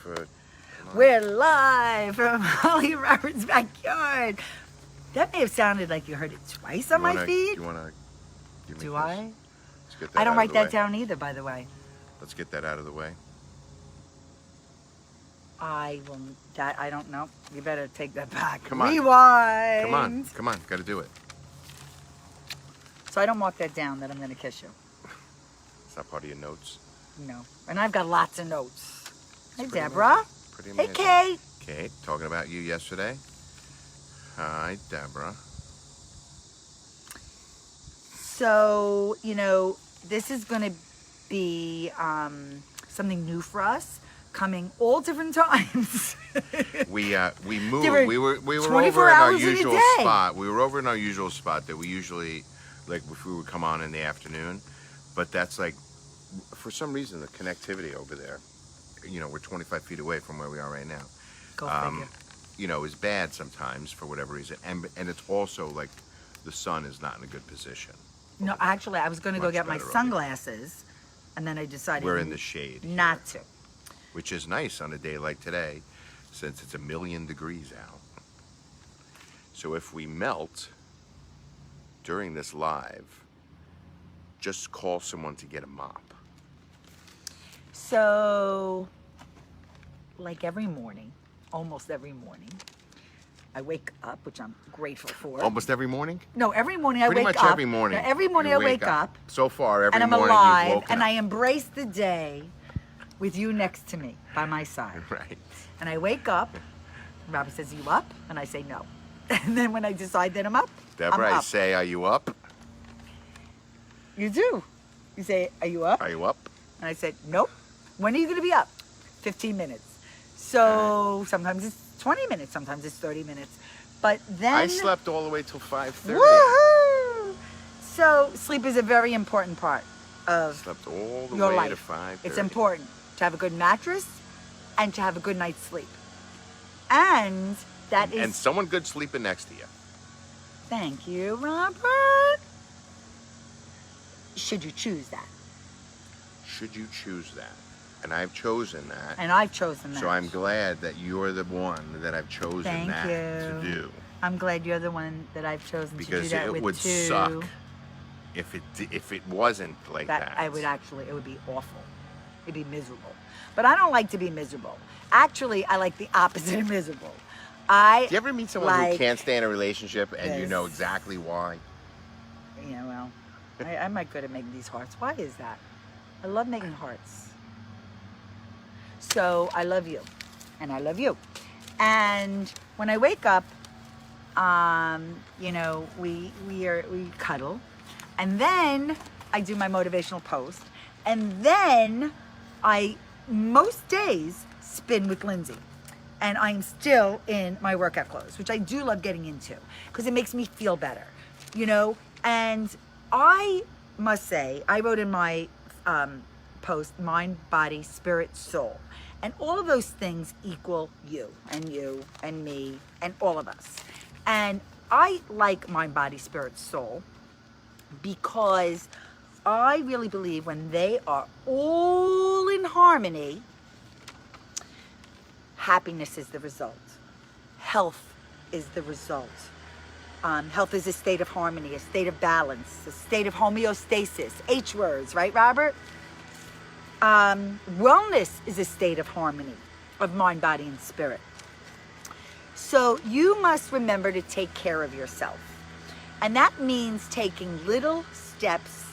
for... We're live from Holly Roberts' backyard. That may have sounded like you heard it twice on my feed. You want to give me Do this? I? Let's get that I don't out write of the that way. down either, by the way. Let's get that out of the way. I will. I don't know. You better take that back. Come on. Rewind. Come on. Got to do it. So I don't mark that down that I'm going to kiss you. It's not part of your notes. No. And I've got lots of notes. Hey, pretty Deborah. Pretty Hey, amazing. Kate. Kate, talking about you yesterday. Hi, Deborah. So, this is going to be something new for us, coming all different times. We moved. Different We were 24 over in our hours in a usual day. spot. We were over in our usual spot that we usually, like, if we would come on in the afternoon. But that's like, for some reason, the connectivity over there, we're 25 feet away from where we are right now. Go figure. Is bad sometimes for whatever reason, and it's also like the sun is not in a good position. No, actually, I was going to go Much get my better over sunglasses, and then I decided We're in the shade, not to. which is nice on a day like today, since it's 1,000,000 degrees out. So if we melt during this live, just call someone to get a mop. So, like every morning, almost every morning, I wake up, which I'm grateful for. Almost every morning? No, every morning I Pretty wake much up. every morning. Now, every morning you I wake up, So far, every and I'm morning alive, you've woken and up. I embrace the day with you next to me, by my side. Right. And I wake up, Robbie says, "You up?" And I say, "No." And then when I decide that I'm up, Deborah, I'm I up. say, are you up? You do. You say, "Are you up?" Are you up? And I said, "Nope." When are you going to be up? 15 minutes. So sometimes it's 20 minutes, sometimes it's 30 minutes. But then... I slept all the way till 5:30. Woohoo! So sleep is a very important part of Slept all the your way life. to 5:30. It's important to have a good mattress and to have a good night's sleep. And that is... And someone good sleeping next to you. Thank you, Robert. Should you choose that? Should you choose that? And I've chosen that. And I've chosen that. So I'm glad that you're the one that I've chosen Thank that to you. do. I'm glad you're the one that I've chosen to do Because that it with would too. suck if it wasn't like that. It would be awful. It'd be miserable. But I don't like to be miserable. Actually, I like the opposite of miserable. Do you ever meet someone who like can't stand a relationship and you know this. exactly why? Yeah, well, I'm not good at making these hearts. Why is that? I love making hearts. So I love you, and I love you. And when I wake up, we cuddle, and then I do my motivational post, and then I most days spin with Lindsay. And I'm still in my workout clothes, which I do love getting into because it makes me feel better, And I must say, I wrote in my post, mind, body, spirit, soul. And all of those things equal you and me and all of us. And I like mind, body, spirit, soul because I really believe when they are all in harmony, happiness is the result. Health is the result. Health is a state of harmony, a state of balance, a state of homeostasis. H words, right, Robert? Wellness is a state of harmony of mind, body, and spirit. So you must remember to take care of yourself. And that means taking little steps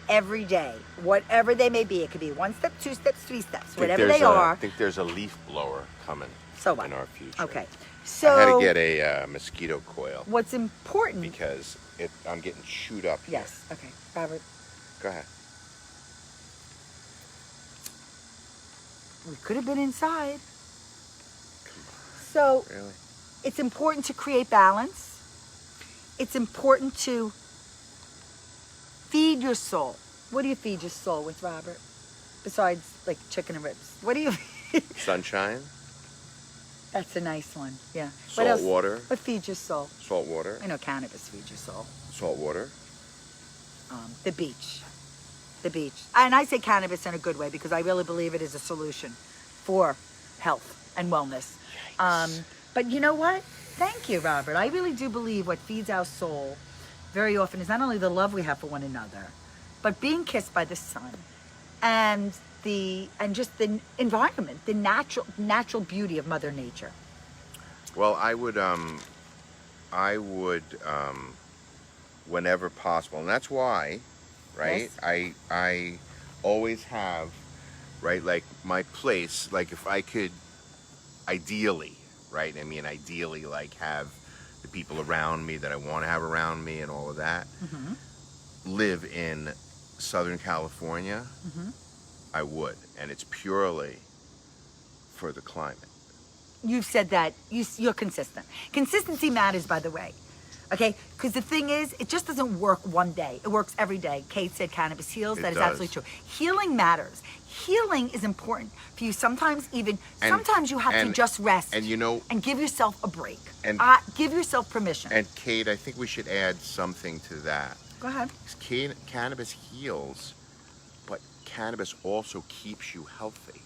every day, whatever they may be. It could be 1 step, 2 steps, 3 steps, whatever they are. I think there's a leaf blower coming So what? in our future. Okay. So I had to get a mosquito coil what's important? because I'm getting chewed up here. Yes. Okay, Robert. Go ahead. We could have been inside. Come So on. Really? it's important to create balance. It's important to feed your soul. What do you feed your soul with, Robert? Besides, like, chicken and ribs. What do you feed? Sunshine, That's a nice one. Yeah. What salt else? water, What feeds your soul? salt water, I know cannabis feeds your soul. salt water. The beach. The beach. And I say cannabis in a good way because I really believe it is a solution for health and wellness. But you know what? Thank you, Robert. I really do believe what feeds our soul very often is not only the love we have for one another, but being kissed by the sun and just the environment, the natural beauty of Mother Nature. Well, I would, whenever possible, and that's why, right? Yes. I always have, right, like my place, like if I could, ideally, right? I mean, ideally, like have the people around me that I want to have around me and all of that, live in Southern California, I would, and it's purely for the climate. You've said that. You're consistent. Consistency matters, by the way. Okay? Because the thing is, it just doesn't work one day. It works every day. Kate said cannabis heals. That is absolutely true. Healing matters. Healing is important for you. Sometimes you have to just rest and give yourself a break. And give yourself permission. And Kate, I think we should add something to that. Go ahead. Cannabis heals, but cannabis also keeps you healthy.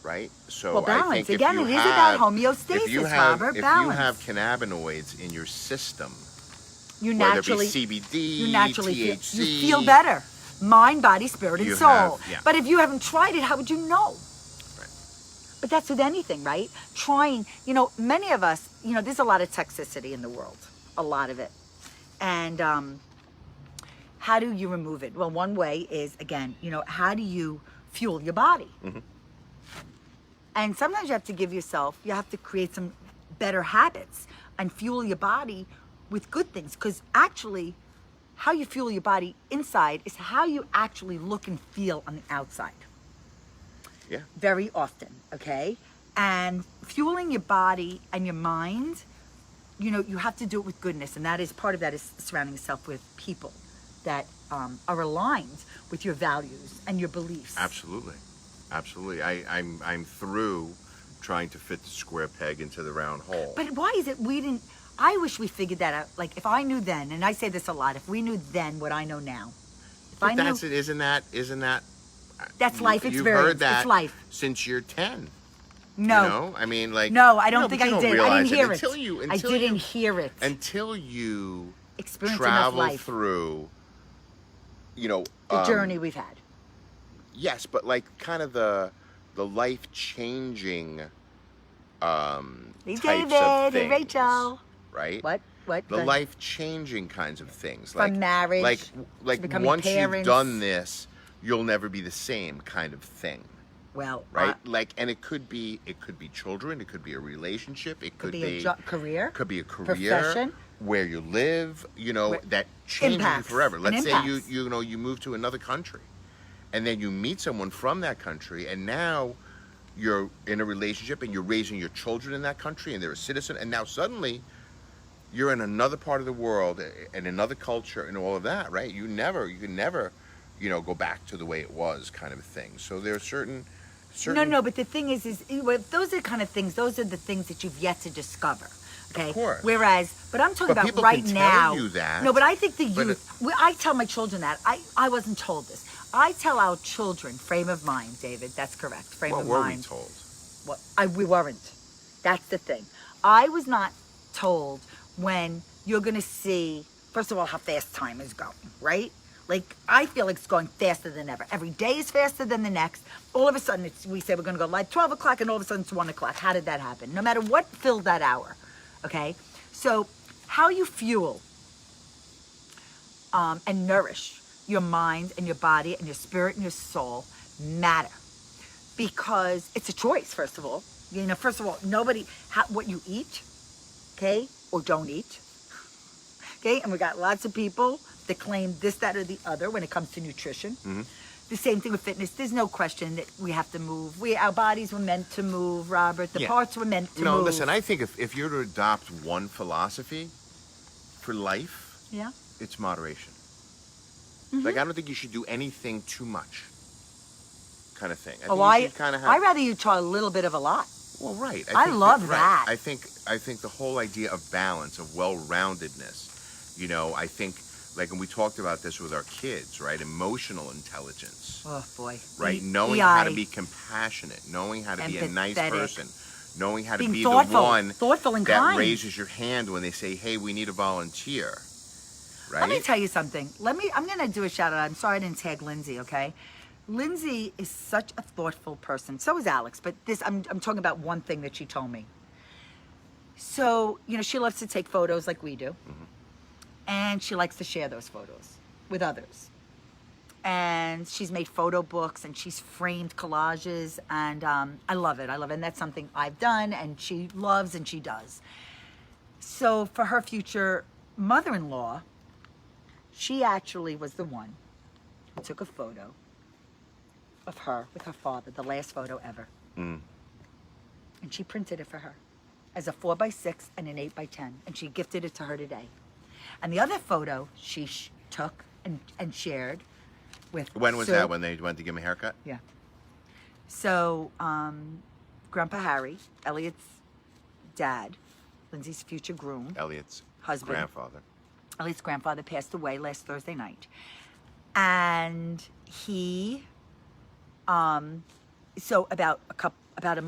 Right? So well, balance. I think Again, it is about homeostasis, Robert. If balance. you have cannabinoids in your system, you whether naturally it be CBD, you naturally THC, you feel better. Mind, body, spirit, and soul. Yeah. But if you haven't tried it, how would you know? Right. But that's with anything, right? Trying, many of us, there's a lot of toxicity in the world, a lot of it. And how do you remove it? Well, one way is, again, how do you fuel your body? And sometimes you have to create some better habits and fuel your body with good things. Because actually, how you fuel your body inside is how you actually look and feel on the outside. Yeah. Very often, okay? And fueling your body and your mind, you have to do it with goodness. And part of that is surrounding yourself with people that are aligned with your values and your beliefs. Absolutely. I'm through trying to fit the square peg into the round hole. But why is it I wish we figured that out. Like, if I knew then, and I say this a lot, if we knew then what I know now. Isn't that that's life experience. You've heard that it's life. Since you're 10. No. I mean, like... No, I don't think I did. I didn't hear it. I didn't hear it. Until you experience travel enough life. Through, the journey we've had. Yes, but like kind of the life-changing Hey, types David. of things, hey, Rachel. Right? What? The life-changing kinds of things. From marriage, like once parents. you've done this, you'll never be the same kind of thing. Well, right? And it could be children, it could be a relationship, it could be a career, could be a career, profession, where you live, that changes you forever. Let's say you move to another country, and then you meet someone from that country, and now you're in a relationship and you're raising your children in that country, and they're a citizen, and now suddenly you're in another part of the world and another culture and all of that, right? You can never go back to the way it was, kind of thing. So there are certain No, but the thing is those are the things that you've yet to discover. Okay. Of course. But I'm talking about people right can now. Tell you that. No, but I think the youth. I tell my children that. I wasn't told this. I tell our children, frame of mind, David. That's correct. Frame of mind. What were we told? We weren't. That's the thing. I was not told when you're going to see, first of all, how fast time is going, right? Like, I feel like it's going faster than ever. Every day is faster than the next. All of a sudden, we say we're going to go live 12 o'clock, and all of a sudden it's 1 o'clock. How did that happen? No matter what filled that hour, okay? So how you fuel and nourish your mind and your body and your spirit and your soul matter. Because it's a choice, first of all. First of all, what you eat, okay, or don't eat, okay? And we got lots of people that claim this, that, or the other when it comes to nutrition. Mm-hmm. The same thing with fitness. There's no question that we have to move. Our bodies were meant to move, Robert. The parts were meant to move. No, listen, I think if you're to adopt one philosophy for life, it's moderation. Mm-hmm. Like, I don't think you should do anything too much, kind of thing. I'd rather you try a little bit of a lot. Well, right. I love that. I think the whole idea of balance, of well-roundedness, I think like, and we talked about this with our kids, right? Emotional intelligence, Oh boy. right? E- Knowing how to EI. be compassionate, knowing how to be a nice Empathetic. person, knowing how to Being be thoughtful, the one thoughtful and that kind. raises your hand when they say, "Hey, we need a volunteer." Right? Let me tell you something. I'm going to do a shout out. I'm sorry I didn't tag Lindsay, okay? Lindsay is such a thoughtful person. So is Alex, but I'm talking about one thing that she told me. So, she loves to take photos like we do. Mm-hmm. And she likes to share those photos with others. And she's made photo books and she's framed collages, and I love it. And that's something I've done and she loves and she does. So for her future mother-in-law, she actually was the one who took a photo of her with her father, the last photo ever. Mm. And she printed it for her as a 4x6 and an 8x10, and she gifted it to her today. And the other photo she took and shared with When was Sue. that? When they went to give him a haircut? Yeah. So, Grandpa Harry, Elliot's dad, Lindsay's future groom, Elliot's husband, grandfather. Elliot's grandfather passed away last Thursday night. And he, so about a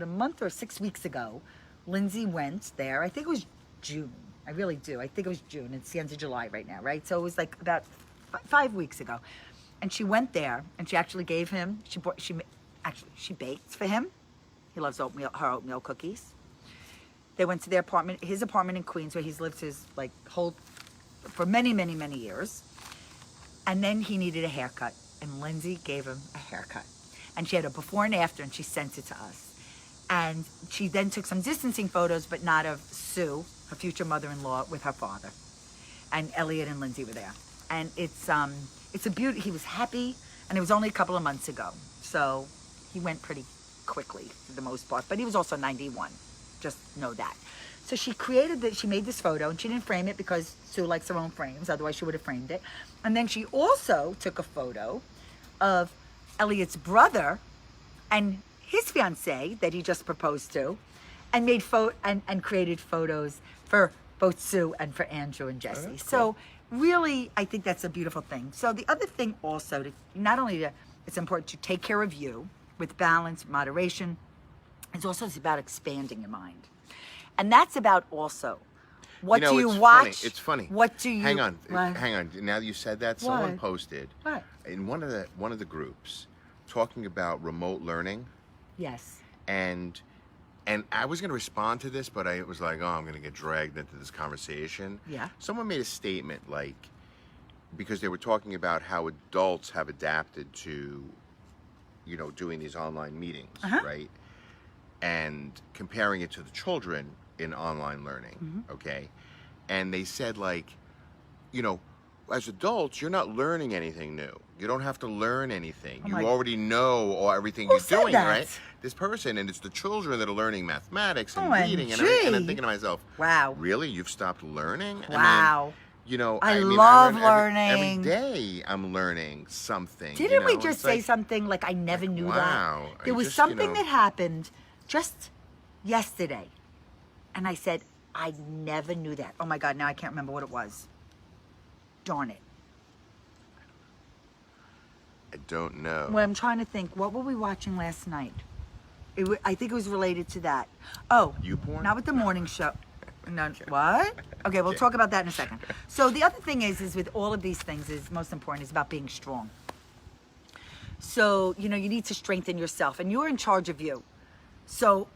month or 6 weeks ago, Lindsay went there. I think it was June. I really do. I think it was June. It's the end of July right now, right? So it was like about 5 weeks ago. And she went there and she actually gave him, she baked for him. He loves her oatmeal cookies. They went to their apartment, his apartment in Queens, where he's lived his for many, many, many years. And then he needed a haircut, and Lindsay gave him a haircut. And she had a before and after, and she sent it to us. And she then took some distancing photos, but not of Sue, her future mother-in-law, with her father. And Elliot and Lindsay were there. And it's a beauty. He was happy, and it was only a couple of months ago. So he went pretty quickly for the most part, but he was also 91. Just know that. So she made this photo, and she didn't frame it because Sue likes her own frames, otherwise she would have framed it. And then she also took a photo of Elliot's brother and his fiancée that he just proposed to, and made and created photos for both Sue and for Andrew and Jesse. That's So cool. really, I think that's a beautiful thing. So the other thing also, it's important to take care of you with balance, moderation. It's also about expanding your mind. And that's about also, what do you it's watch? Funny. It's funny. What do you... Hang on. What? Hang on. Now that you said that, someone What? posted What? in one of the groups talking about remote learning, Yes. and I was going to respond to this, but I was like, oh, I'm going to get dragged into this conversation. Yeah. Someone made a statement like, because they were talking about how adults have adapted to, doing these online meetings, Uh-huh. right? And comparing it to the children in online learning, Mm-hmm. okay? And they said, like, as adults, you're not learning anything new. You don't have to learn anything. Oh You my- already know everything Who you're said doing, that? right? This person, and it's the children that are learning mathematics and OMG. reading, and everything. And I'm thinking to myself, Wow. really? You've stopped learning? Wow. I love learn learning. Every day I'm learning something. Didn't we It's just say like, something like, I never knew wow. that? There was just, something that happened just yesterday. And I said, I never knew that. Oh my God, now I can't remember what it was. Darn it. I don't know. Well, I'm trying to think. What were we watching last night? I think it was related to that. Oh, YouPorn? not with the morning show. No, what? Okay, we'll talk about that in a second. So the other thing is with all of these things is most important is about being strong. So, you need to strengthen yourself, and you're in charge of you. So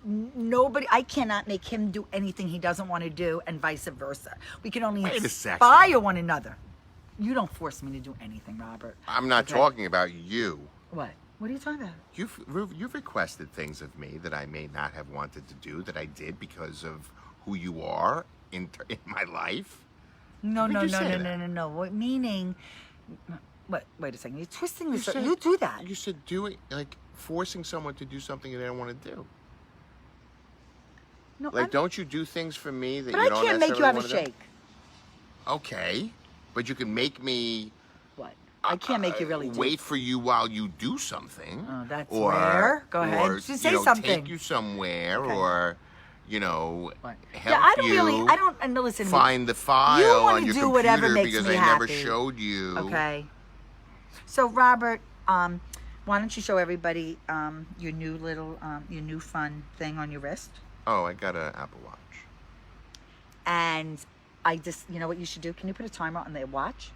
I cannot make him do anything he doesn't want to do, and vice versa. We can only Wait a second. inspire one another. You don't force me to do anything, Robert. I'm not Okay? talking about you. What? What are you talking about? You've requested things of me that I may not have wanted to do that I did because of who you are in my life. No. What What meaning? What? Wait a second. You're twisting this. said- You do that. You said doing, like, forcing someone to do something they don't want to do. No, Like, don't you do things for me that but you I don't can't make you have a necessarily shake. wanna do? Okay, but you can make me What? I can't make you really do. wait for you while you do something. Oh, that's or, rare. Go ahead. Or, Just say something. take you somewhere, Okay. or What? help Yeah, I don't you really. I don't. And listen. find the you file wanna on your do computer whatever makes because me I never happy. showed you. Okay. So Robert, why don't you show everybody your new little, your new fun thing on your wrist? Oh, I got an Apple Watch. And I just, you know what you should do? Can you put a timer on the watch?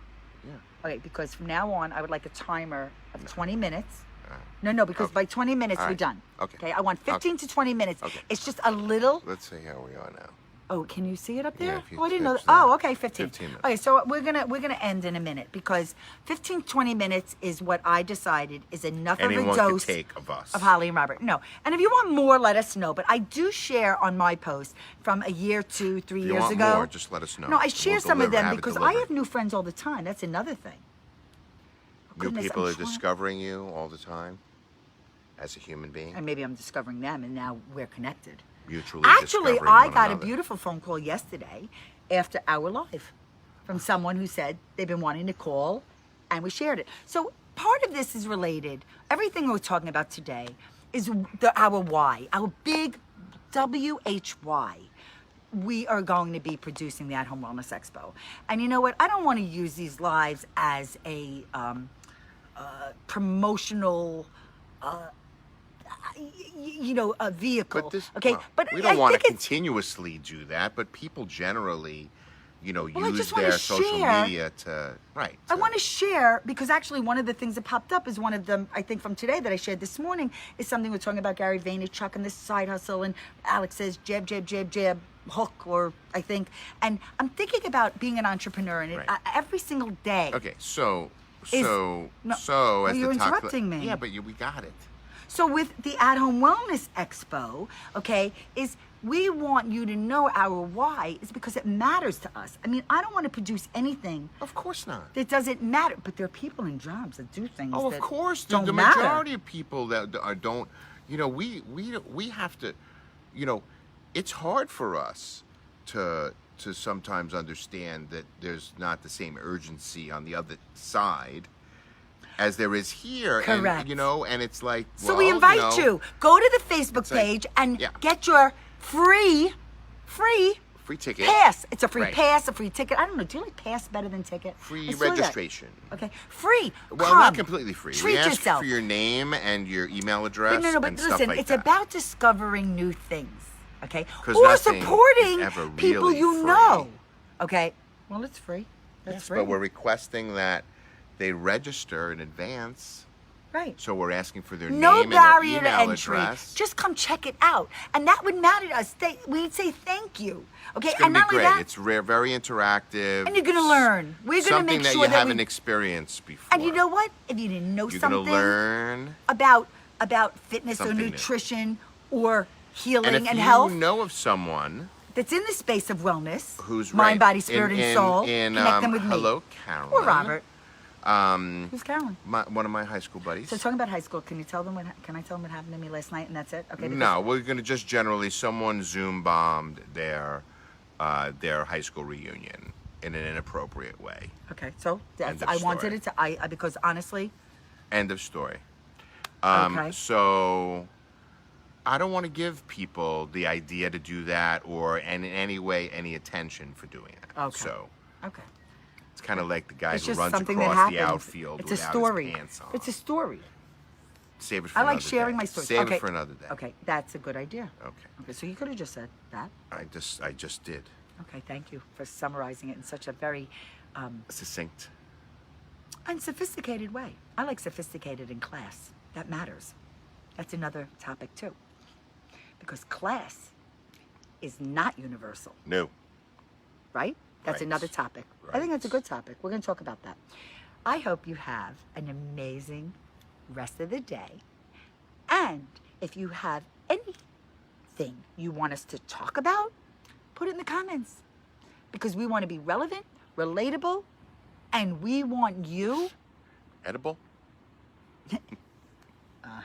Yeah. Okay, because from now on, I would like a timer of 20 minutes. All right. No, because Okay. by 20 minutes, All we're right. done. Okay. I want 15 to 20 minutes. Okay. It's just a little. Let's see how we are now. Oh, can you see it up Yeah, there? if you Oh, I didn't know that. touch that. Oh, okay, 15. 15 minutes. Okay, so we're gonna end in a minute because 15, 20 minutes is what I decided is enough Anyone of a could dose take of us. of Holly and Robert. No, and if you want more, let us know. But I do share on my post from a year, 2, 3 If you years want ago. more, just let us know. No, I We'll share some of deliver, them have it because I delivered. have new friends all the time. That's another thing. New Goodness, people I'm are trying- discovering you all the time as a human being. And maybe I'm discovering them, and now we're connected. Mutually Actually, discovering I one got a another. beautiful phone call yesterday after our live from someone who said they've been wanting to call, and we shared it. So part of this is related. Everything we're talking about today is our why, our big WHY. We are going to be producing the At Home Wellness Expo. And you know what? I don't want to use these lives as a promotional a vehicle. But this, okay, well, but we don't I want to think it's- continuously do that. But people generally, I use just wanna their social share. media to right. I want to share because actually one of the things that popped up is one of them, I think from today that I shared this morning, is something we're talking about Gary Vaynerchuk and this side hustle, and Alex says jab, jab, jab, jab, hook, or I think, and I'm thinking about being an entrepreneur and Right. every single day. Okay, so Is- so no, so as you're the top, interrupting me. Yeah, but we got it. So with the At Home Wellness Expo, okay, is we want you to know our why is because it matters to us. I mean, I don't want to produce anything Of course not. that doesn't matter, but there are people in jobs that do things Oh, that of course. don't The matter. majority of people that don't, we have to, it's hard for us to sometimes understand that there's not the same urgency on the other side as there is here. Correct. And it's like, So we invite you, go to the Facebook like- page and yeah. get your free free ticket, pass. It's a free Right. pass, a free ticket. I don't know. Do you like pass better than ticket? free I saw that. registration. Okay, free. Well, Come. not completely free. Treat we ask yourself. for your name and your email address But and stuff listen, like it's that. about discovering new things, okay? 'Cause Or nothing supporting is ever people really you free. know, okay? Well, it's free. That's Yes, free. but we're requesting that they register in advance. right. So we're asking for their No name barrier and to their email entry. address. Just come check it out, and that would matter to us. We'd say thank you, okay? It's gonna and be not great. only that, It's very interactive. and you're gonna learn. We're gonna something make that sure you that haven't we. experienced before. And you know what? If you didn't know you're something gonna learn. about fitness or something new. nutrition or healing And if and you health know of someone that's in the space of wellness, who's mind, right, body, spirit, in, and soul, in, connect them with hello, me. Carolyn. Or Robert. Who's Carolyn? One of my high school buddies. So talking about high school, can I tell them what happened to me last night and that's it? Okay. because- No, we're gonna just generally someone Zoom bombed their high school reunion in an inappropriate way. Okay. So End that's, of I wanted story. it to. I because honestly, End of story. Okay. So I don't want to give people the idea to do that or in any way any attention for doing it. Okay. So okay. it's kind of like the guy It's who just runs something that across happens. the outfield It's a without story. his pants on. It's a story. Save it for I another like sharing day. my stories. Save okay. it for another day. Okay, that's a good idea. Okay. Okay, so you could have just said that. I just did. Okay, thank you for summarizing it in such a very Succinct. unsophisticated way. I like sophisticated in class. That matters. That's another topic too. Because class is not universal, No. right? That's Right. another topic. I think that's a Right. good topic. We're going to talk about that. I hope you have an amazing rest of the day. And if you have anything you want us to talk about, put it in the comments. Because we want to be relevant, relatable, and we want you. Edible?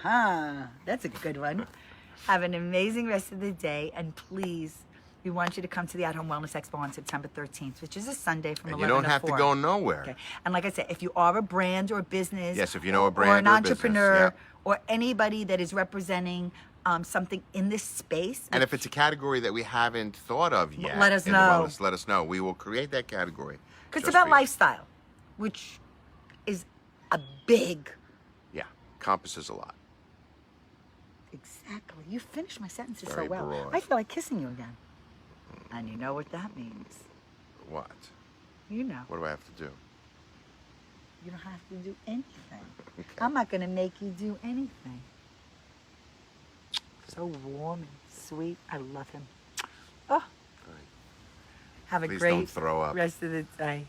That's a good one. Have an amazing rest of the day, and please We want you to come to the At Home Wellness Expo on September 13th, which is a Sunday from And 11 you don't to have 4. to go nowhere. Okay. And like I said, if you are a brand or business, Yes, if you know a or brand an or a business, entrepreneur, yeah. or anybody that is representing something in this space, And if it's a category that we haven't thought of yet, let us in the know. wellness, let us know. We will create that category. because it's just about for you. lifestyle, which is a big. Yeah, encompasses a lot. Exactly. You finished my sentences so Very well. broad. I feel like kissing you again. And you know what that means. What? You know. What do I have to do? You don't have to do anything. Okay. I'm not going to make you do anything. So warm and sweet. I love him. Oh, All right. have a Please great don't throw up. rest of the day.